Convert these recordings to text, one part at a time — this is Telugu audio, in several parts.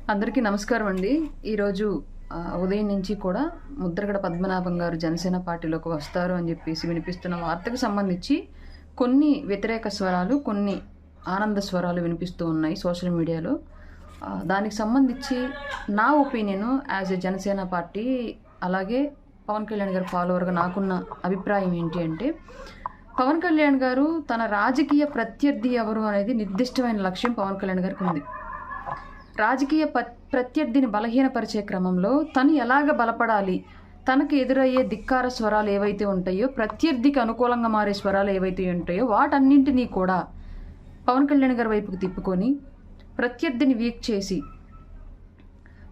అందరికీ నమస్కారం అండి. ఈరోజు ఉదయం నుంచి కూడా ముద్రగడ పద్మనాభం గారు జనసేన పార్టీలోకి వస్తారు అని చెప్పేసి వినిపిస్తున్న వార్తకు సంబంధించి కొన్ని వ్యతిరేక స్వరాలు, కొన్ని ఆనంద స్వరాలు వినిపిస్తూ ఉన్నాయి సోషల్ మీడియాలో. దానికి సంబంధించి నా opinion as a Janasena party, అలాగే పవన్ కళ్యాణ్ గారు ఫాలోవర్గా నాకున్న అభిప్రాయం ఏంటి అంటే, పవన్ కళ్యాణ్ గారు తన రాజకీయ ప్రత్యర్థి ఎవరు అనేది నిర్దిష్టమైన లక్ష్యం పవన్ కళ్యాణ్ గారికి ఉంది. రాజకీయ ప్రత్యర్థిని బలహీనపరిచే క్రమంలో తను ఎలాగ బలపడాలి, తనకు ఎదురయ్యే ధిక్కార స్వరాలు ఏవైతే ఉంటాయో, ప్రత్యర్థికి అనుకూలంగా మారే స్వరాలు ఏవైతే ఉంటాయో వాటన్నింటినీ కూడా పవన్ కళ్యాణ్ గారి వైపుకి తిప్పుకొని ప్రత్యర్థిని వీక్ చేసి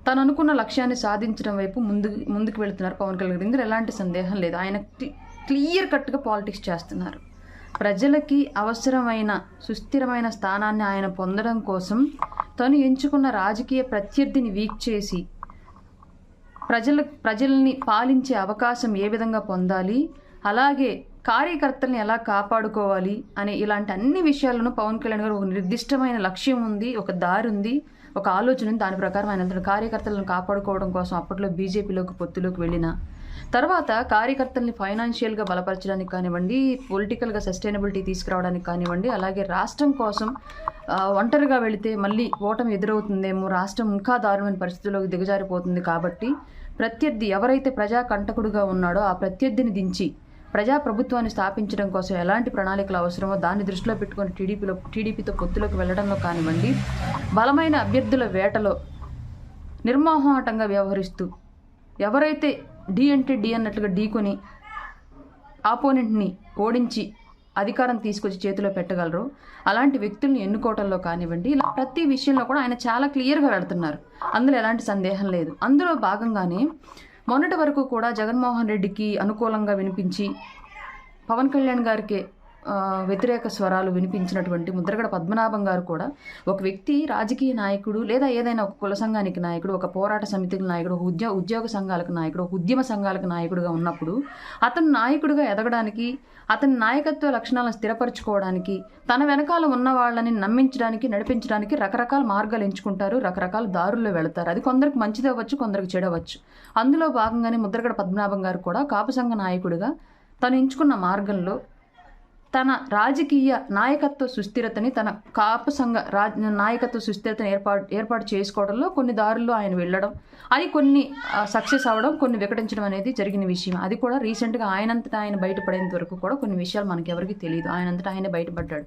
తను అనుకున్న లక్ష్యాన్ని సాధించడం వైపు ముందుకు వెళుతున్నారు పవన్ కళ్యాణ్ గారు. ఇందులో ఎలాంటి సందేహం లేదు. ఆయన క్లియర్ కట్గా పాలిటిక్స్ చేస్తున్నారు. ప్రజలకి అవసరమైన సుస్థిరమైన స్థానాన్ని ఆయన పొందడం కోసం తను ఎంచుకున్న రాజకీయ ప్రత్యర్థిని వీక్ చేసి ప్రజల్ని పాలించే అవకాశం ఏ విధంగా పొందాలి, అలాగే కార్యకర్తల్ని ఎలా కాపాడుకోవాలి అనే ఇలాంటి అన్ని విషయాలను పవన్ కళ్యాణ్ గారు ఒక నిర్దిష్టమైన లక్ష్యం ఉంది, ఒక దారి ఉంది, ఒక ఆలోచన ఉంది. దాని ప్రకారం ఆయన కార్యకర్తలను కాపాడుకోవడం కోసం అప్పట్లో బీజేపీలోకి పొత్తులోకి వెళ్ళిన తర్వాత కార్యకర్తల్ని ఫైనాన్షియల్గా బలపరచడానికి కానివ్వండి, పొలిటికల్గా సస్టైనబిలిటీ తీసుకురావడానికి కానివ్వండి, అలాగే రాష్ట్రం కోసం ఒంటరిగా వెళితే మళ్ళీ ఓటమి ఎదురవుతుందేమో, రాష్ట్రం ఇంకా దారుణమైన పరిస్థితుల్లోకి దిగజారిపోతుంది కాబట్టి ప్రత్యర్థి ఎవరైతే ప్రజా కంటకుడుగా ఉన్నాడో ఆ ప్రత్యర్థిని దించి ప్రజాప్రభుత్వాన్ని స్థాపించడం కోసం ఎలాంటి ప్రణాళికలు అవసరమో దాన్ని దృష్టిలో పెట్టుకొని టీడీపీతో పొత్తులోకి వెళ్ళడంలో కానివ్వండి, బలమైన అభ్యర్థుల వేటలో నిర్మోహమాటంగా వ్యవహరిస్తూ ఎవరైతే డి అంటే డి అన్నట్లుగా ఢీకొని ఆపోనెంట్ని ఓడించి అధికారం తీసుకొచ్చి చేతిలో పెట్టగలరు అలాంటి వ్యక్తుల్ని ఎన్నుకోవటంలో కానివ్వండి, ఇలా ప్రతి విషయంలో కూడా ఆయన చాలా క్లియర్గా వెళ్తున్నారు. అందులో ఎలాంటి సందేహం లేదు. అందులో భాగంగానే మొన్నటి వరకు కూడా జగన్మోహన్ రెడ్డికి అనుకూలంగా వినిపించి పవన్ కళ్యాణ్ గారికి వ్యతిరేక స్వరాలు వినిపించినటువంటి ముద్రగడ పద్మనాభం గారు కూడా ఒక వ్యక్తి రాజకీయ నాయకుడు, లేదా ఏదైనా ఒక కుల సంఘానికి నాయకుడు, ఒక పోరాట సమితికి నాయకుడు, ఒక ఉద్యోగ సంఘాలకు నాయకుడు, ఒక ఉద్యమ సంఘాలకు నాయకుడుగా ఉన్నప్పుడు అతను నాయకుడిగా ఎదగడానికి, అతని నాయకత్వ లక్షణాలను స్థిరపరచుకోవడానికి, తన వెనకాల ఉన్న వాళ్ళని నమ్మించడానికి, నడిపించడానికి రకరకాల మార్గాలు ఎంచుకుంటారు, రకరకాల దారుల్లో వెళతారు. అది కొందరికి మంచిది అవ్వచ్చు, కొందరికి చెడవచ్చు. అందులో భాగంగానే ముద్రగడ పద్మనాభం గారు కూడా కాపు సంఘ నాయకుడిగా తను ఎంచుకున్న మార్గంలో తన రాజకీయ నాయకత్వ సుస్థిరతని, తన కాపు సంఘ నాయకత్వ సుస్థిరతని ఏర్పాటు చేసుకోవడంలో కొన్ని దారుల్లో ఆయన వెళ్ళడం, అవి కొన్ని సక్సెస్ అవ్వడం, కొన్ని వికటించడం అనేది జరిగిన విషయం. అది కూడా రీసెంట్గా ఆయనంతటా ఆయన బయటపడేంత వరకు కూడా కొన్ని విషయాలు మనకి ఎవరికి తెలియదు. ఆయనంతటా ఆయన బయటపడ్డాడు.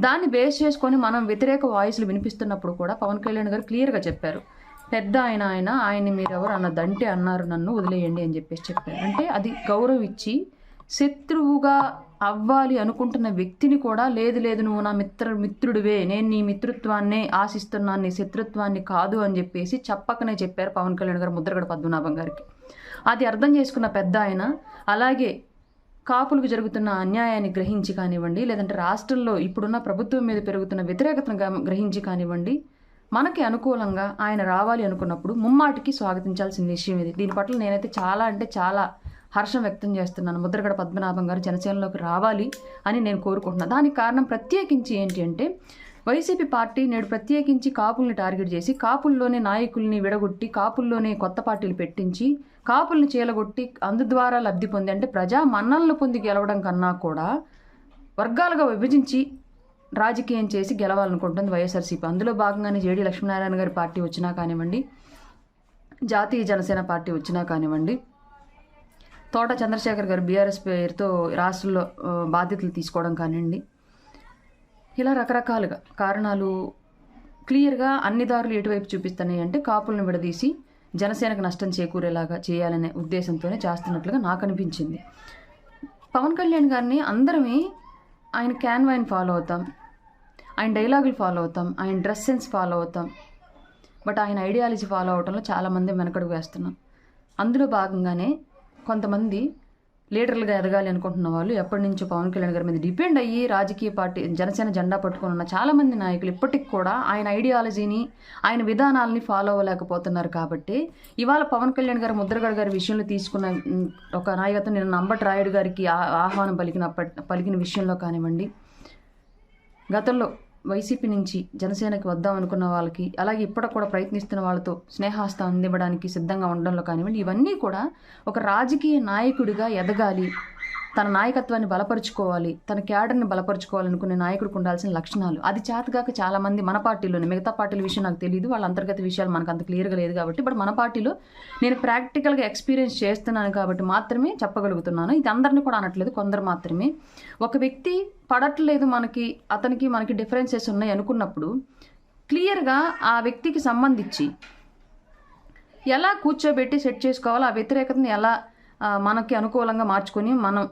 దాన్ని బేస్ చేసుకొని మనం వ్యతిరేక వాయిస్లు వినిపిస్తున్నప్పుడు కూడా పవన్ కళ్యాణ్ గారు క్లియర్గా చెప్పారు, పెద్ద ఆయన్ని మీరెవరు అన్నదంటే అన్నారు, నన్ను వదిలేయండి అని చెప్పేసి చెప్పారు. అంటే అది గౌరవం ఇచ్చి శత్రువుగా అవ్వాలి అనుకుంటున్న వ్యక్తిని కూడా లేదు నువ్వు నా మిత్రుడివే, నేను నీ మిత్రుత్వాన్నే ఆశిస్తున్నాను, నీ శత్రుత్వాన్ని కాదు అని చెప్పేసి చెప్పకనే చెప్పారు పవన్ కళ్యాణ్ గారు ముద్రగడ పద్మనాభం గారికి. అది అర్థం చేసుకున్న పెద్ద ఆయన, అలాగే కాపులకు జరుగుతున్న అన్యాయాన్ని గ్రహించి కానివ్వండి, లేదంటే రాష్ట్రంలో ఇప్పుడున్న ప్రభుత్వం మీద పెరుగుతున్న వ్యతిరేకతను గ్రహించి కానివ్వండి, మనకి అనుకూలంగా ఆయన రావాలి అనుకున్నప్పుడు ముమ్మాటికి స్వాగతించాల్సిన విషయం ఇది. దీని పట్ల నేనైతే చాలా హర్షం వ్యక్తం చేస్తున్నాను. ముద్రగడ పద్మనాభం గారు జనసేనలోకి రావాలి అని నేను కోరుకుంటున్నాను. దానికి కారణం ప్రత్యేకించి ఏంటి అంటే, వైసీపీ పార్టీ నేడు ప్రత్యేకించి కాపుల్ని టార్గెట్ చేసి కాపుల్లోనే నాయకుల్ని విడగొట్టి కాపుల్లోనే కొత్త పార్టీలు పెట్టించి కాపుల్ని చీలగొట్టి అందు ద్వారా లబ్ధి పొంది, అంటే ప్రజా మన్నలను పొంది గెలవడం కన్నా కూడా వర్గాలుగా విభజించి రాజకీయం చేసి గెలవాలనుకుంటుంది వైఎస్ఆర్సీపీ. అందులో భాగంగానే జేడీ లక్ష్మీనారాయణ గారి పార్టీ వచ్చినా కానివ్వండి, జాతీయ జనసేన పార్టీ వచ్చినా కానివ్వండి, తోట చంద్రశేఖర్ గారు బీఆర్ఎస్ పేరుతో రాష్ట్రంలో బాధ్యతలు తీసుకోవడం కానివ్వండి, ఇలా రకరకాలుగా కారణాలు క్లియర్గా అన్ని దారులు ఎటువైపు చూపిస్తున్నాయి అంటే కాపులను విడదీసి జనసేనకు నష్టం చేకూరేలాగా చేయాలనే ఉద్దేశంతోనే చేస్తున్నట్లుగా నాకు అనిపించింది. పవన్ కళ్యాణ్ గారిని అందరమే ఆయన క్యాన్వాయిన్ ఫాలో అవుతాం, ఆయన డైలాగులు ఫాలో అవుతాం, ఆయన డ్రెస్ సెన్స్ ఫాలో అవుతాం, బట్ ఆయన ఐడియాలజీ ఫాలో అవడంలో చాలామంది వెనకడుగు వేస్తున్నాం. అందులో భాగంగానే కొంతమంది లీడర్లుగా ఎదగాలి అనుకుంటున్న వాళ్ళు ఎప్పటి నుంచో పవన్ కళ్యాణ్ గారి మీద డిపెండ్ అయ్యి రాజకీయ పార్టీ జనసేన జెండా పట్టుకుని ఉన్న చాలామంది నాయకులు ఇప్పటికి కూడా ఆయన ఐడియాలజీని, ఆయన విధానాలని ఫాలో అవ్వలేకపోతున్నారు. కాబట్టి ఇవాళ పవన్ కళ్యాణ్ గారు ముద్రగడ గారి విషయంలో తీసుకున్న ఒక నాయకత్వం, నేను అంబటి రాయుడు గారికి ఆహ్వానం పలికిన విషయంలో కానివ్వండి, గతంలో వైసీపీ నుంచి జనసేనకి వద్దాం అనుకున్న వాళ్ళకి, అలాగే ఇప్పటికి కూడా ప్రయత్నిస్తున్న వాళ్ళతో స్నేహాస్తం అందివ్వడానికి సిద్ధంగా ఉండడంలో కానివ్వండి, ఇవన్నీ కూడా ఒక రాజకీయ నాయకుడిగా ఎదగాలి, తన నాయకత్వాన్ని బలపరుచుకోవాలి, తన క్యాడర్ని బలపరుచుకోవాలనుకునే నాయకుడికి ఉండాల్సిన లక్షణాలు. అది చేతగాక చాలామంది మన పార్టీలోనే, మిగతా పార్టీల విషయం నాకు తెలియదు, వాళ్ళ అంతర్గత విషయాలు మనకు అంత క్లియర్గా లేదు కాబట్టి, బట్ మన పార్టీలో నేను ప్రాక్టికల్గా ఎక్స్పీరియన్స్ చేస్తున్నాను కాబట్టి మాత్రమే చెప్పగలుగుతున్నాను. ఇది అందరినీ కూడా అనట్లేదు, కొందరు మాత్రమే. ఒక వ్యక్తి పడట్లేదు మనకి డిఫరెన్సెస్ ఉన్నాయి అనుకున్నప్పుడు క్లియర్గా ఆ వ్యక్తికి సంబంధించి ఎలా కూర్చోబెట్టి సెట్ చేసుకోవాలో, ఆ వ్యతిరేకతని ఎలా మనకి అనుకూలంగా మార్చుకొని మనం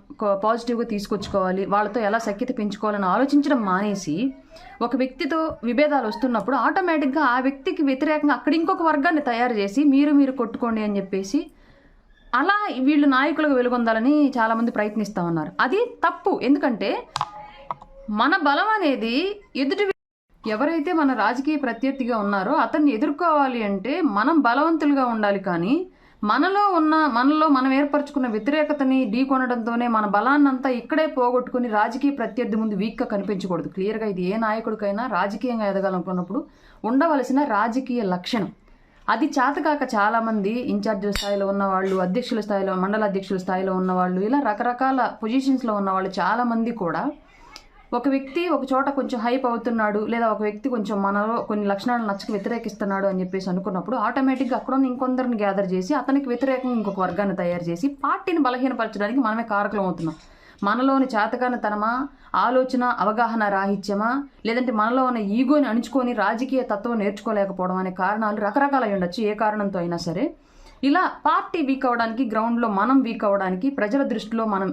పాజిటివ్గా తీసుకొచ్చుకోవాలి, వాళ్ళతో ఎలా సఖ్యత పెంచుకోవాలని ఆలోచించడం మానేసి ఒక వ్యక్తితో విభేదాలు వస్తున్నప్పుడు ఆటోమేటిక్గా ఆ వ్యక్తికి వ్యతిరేకంగా అక్కడ ఇంకొక వర్గాన్ని తయారు చేసి మీరు కొట్టుకోండి అని చెప్పేసి అలా వీళ్ళు నాయకులుగా వెలుగొందాలని చాలామంది ప్రయత్నిస్తూ ఉన్నారు. అది తప్పు. ఎందుకంటే మన బలం అనేది ఎవరైతే మన రాజకీయ ప్రత్యర్థిగా ఉన్నారో అతన్ని ఎదుర్కోవాలి అంటే మనం బలవంతులుగా ఉండాలి, కానీ మనలో మనం ఏర్పరచుకున్న వ్యతిరేకతని ఢీకొనడంతోనే మన బలాన్నంతా ఇక్కడే పోగొట్టుకుని రాజకీయ ప్రత్యర్థి ముందు వీక్గా కనిపించకూడదు. క్లియర్గా ఇది ఏ నాయకుడికైనా రాజకీయంగా ఎదగాలనుకున్నప్పుడు ఉండవలసిన రాజకీయ లక్షణం. అది చేతకాక చాలామంది ఇన్ఛార్జీల స్థాయిలో ఉన్నవాళ్ళు, అధ్యక్షుల స్థాయిలో, మండల అధ్యక్షుల స్థాయిలో ఉన్నవాళ్ళు, ఇలా రకరకాల పొజిషన్స్లో ఉన్నవాళ్ళు చాలామంది కూడా ఒక వ్యక్తి ఒక చోట కొంచెం హైప్ అవుతున్నాడు, లేదా ఒక వ్యక్తి కొంచెం మనలో కొన్ని లక్షణాలు నచ్చక వ్యతిరేకిస్తున్నాడు అని చెప్పేసి అనుకున్నప్పుడు ఆటోమేటిక్గా అక్కడ ఇంకొందరిని గ్యాదర్ చేసి అతనికి వ్యతిరేకంగా ఇంకొక వర్గాన్ని తయారు చేసి పార్టీని బలహీనపరచడానికి మనమే కారకులం అవుతున్నాం. మనలోని చేతకానితనమా, ఆలోచన అవగాహన రాహిత్యమా, లేదంటే మనలో ఉన్న ఈగోని అణుచుకొని రాజకీయ తత్వం నేర్చుకోలేకపోవడం అనే కారణాలు రకరకాలు అయి ఉండొచ్చు, ఏ కారణంతో అయినా సరే. ఇలా పార్టీ వీక్ అవ్వడానికి, గ్రౌండ్లో మనం వీక్ అవ్వడానికి, ప్రజల దృష్టిలో మనం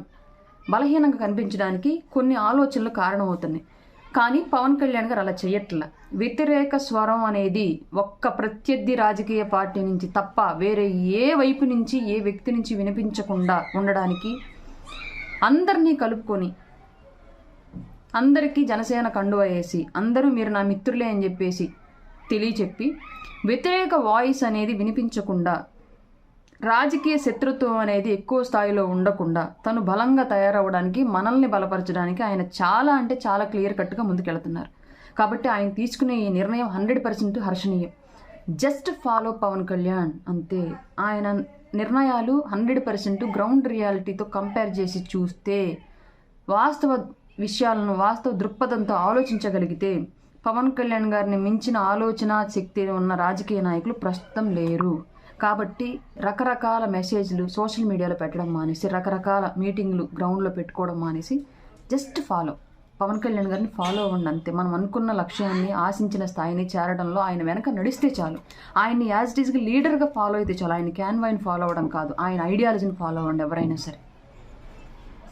బలహీనంగా కనిపించడానికి కొన్ని ఆలోచనలు కారణమవుతున్నాయి. కానీ పవన్ కళ్యాణ్ గారు అలా చేయట్ల. వ్యతిరేక స్వరం అనేది ఒక్క ప్రత్యర్థి రాజకీయ పార్టీ నుంచి తప్ప వేరే ఏ వైపు నుంచి, ఏ వ్యక్తి నుంచి వినిపించకుండా ఉండడానికి అందరినీ కలుపుకొని, అందరికీ జనసేన కండువ వేసి, అందరూ మీరు నా మిత్రులే అని చెప్పేసి తెలియచెప్పి, వ్యతిరేక వాయిస్ అనేది వినిపించకుండా, రాజకీయ శత్రుత్వం అనేది ఎక్కువ స్థాయిలో ఉండకుండా తను బలంగా తయారవడానికి, మనల్ని బలపరచడానికి ఆయన చాలా అంటే చాలా క్లియర్ కట్గా ముందుకెళ్తున్నారు. కాబట్టి ఆయన తీసుకునే ఈ నిర్ణయం 100% హర్షణీయం. జస్ట్ ఫాలో పవన్ కళ్యాణ్ అంతే. ఆయన నిర్ణయాలు 100% గ్రౌండ్ రియాలిటీతో కంపేర్ చేసి చూస్తే, వాస్తవ విషయాలను వాస్తవ దృక్పథంతో ఆలోచించగలిగితే పవన్ కళ్యాణ్ గారిని మించిన ఆలోచన శక్తి ఉన్న రాజకీయ నాయకులు ప్రస్తుతం లేరు. కాబట్టి రకరకాల మెసేజ్లు సోషల్ మీడియాలో పెట్టడం మానేసి, రకరకాల మీటింగ్లు గ్రౌండ్లో పెట్టుకోవడం మానేసి జస్ట్ పవన్ కళ్యాణ్ గారిని ఫాలో అవ్వండి అంతే. మనం అనుకున్న లక్ష్యాన్ని, ఆశించిన స్థాయిని చేరడంలో ఆయన వెనక నడిస్తే చాలు. ఆయన్ని యాజ్ ఇట్ ఈస్గా లీడర్గా ఫాలో అయితే చాలు. ఆయన క్యాన్వాయిని ఫాలో అవ్వడం కాదు, ఆయన ఐడియాలజీని ఫాలో అవ్వండి ఎవరైనా సరే.